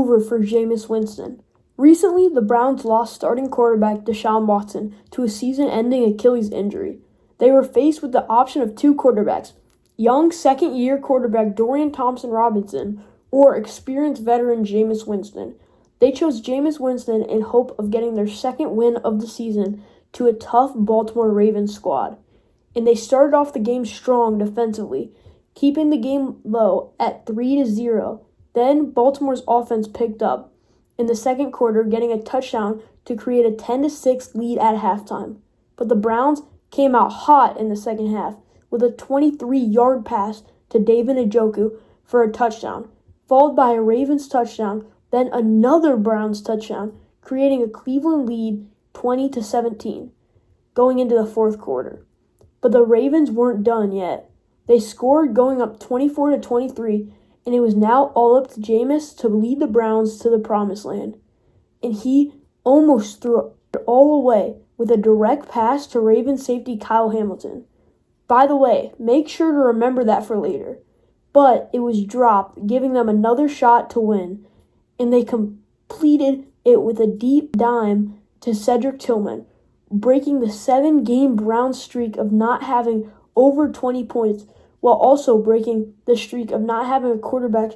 over for Jameis Winston. Recently, the Browns lost starting quarterback Deshaun Watson to a season-ending Achilles injury. They were faced with the option of two quarterbacks, young second-year quarterback Dorian Thompson-Robinson or experienced veteran Jameis Winston. They chose Jameis Winston in hope of getting their second win of the season to a tough Baltimore Ravens squad. And they started off the game strong defensively, keeping the game low at 3-0. Then Baltimore's offense picked up in the second quarter, getting a touchdown to create a 10-6 lead at halftime. But the Browns came out hot in the second half with a 23-yard pass to David Njoku for a touchdown, followed by a Ravens touchdown, then another Browns touchdown, creating a Cleveland lead 20-17 going into the fourth quarter. But the Ravens weren't done yet. They scored going up 24-23, and it was now all up to Jameis to lead the Browns to the promised land. And he almost threw it all away with a direct pass to Ravens safety Kyle Hamilton. By the way, make sure to remember that for later. But it was dropped, giving them another shot to win, and they completed it with a deep dime to Cedric Tillman, breaking the 7-game Browns streak of not having over 20 points, while also breaking the streak of not having a quarterback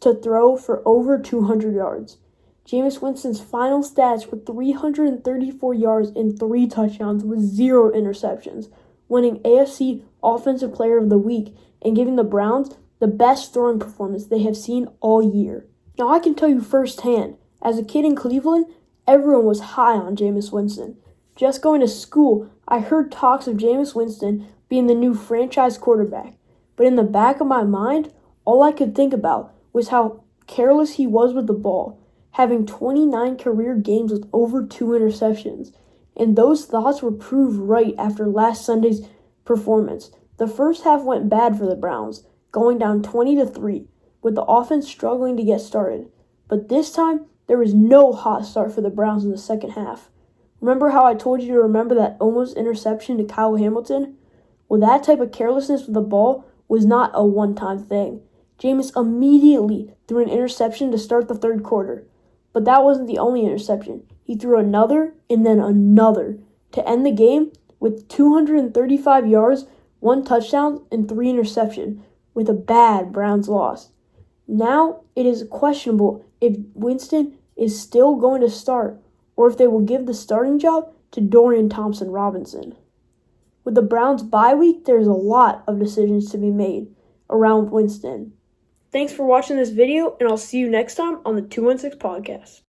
to throw for over 200 yards. Jameis Winston's final stats were 334 yards and 3 touchdowns with 0 interceptions, winning AFC Offensive Player of the Week and giving the Browns the best throwing performance they have seen all year. Now I can tell you firsthand, as a kid in Cleveland, everyone was high on Jameis Winston. Just going to school, I heard talks of Jameis Winston being the new franchise quarterback. But in the back of my mind, all I could think about was how careless he was with the ball, having 29 career games with over 2 interceptions. And those thoughts were proved right after last Sunday's performance. The first half went bad for the Browns, going down 20-3, with the offense struggling to get started. But this time, there was no hot start for the Browns in the second half. Remember how I told you to remember that almost interception to Kyle Hamilton? Well, that type of carelessness with the ball was not a one-time thing. Jameis immediately threw an interception to start the third quarter. But that wasn't the only interception. He threw another and then another to end the game with 235 yards, 1 touchdown, and 3 interceptions with a bad Browns loss. Now it is questionable if Winston is still going to start or if they will give the starting job to Dorian Thompson-Robinson. With the Browns' bye week, there's a lot of decisions to be made around Winston. Thanks for watching this video, and I'll see you next time on the 216 podcast.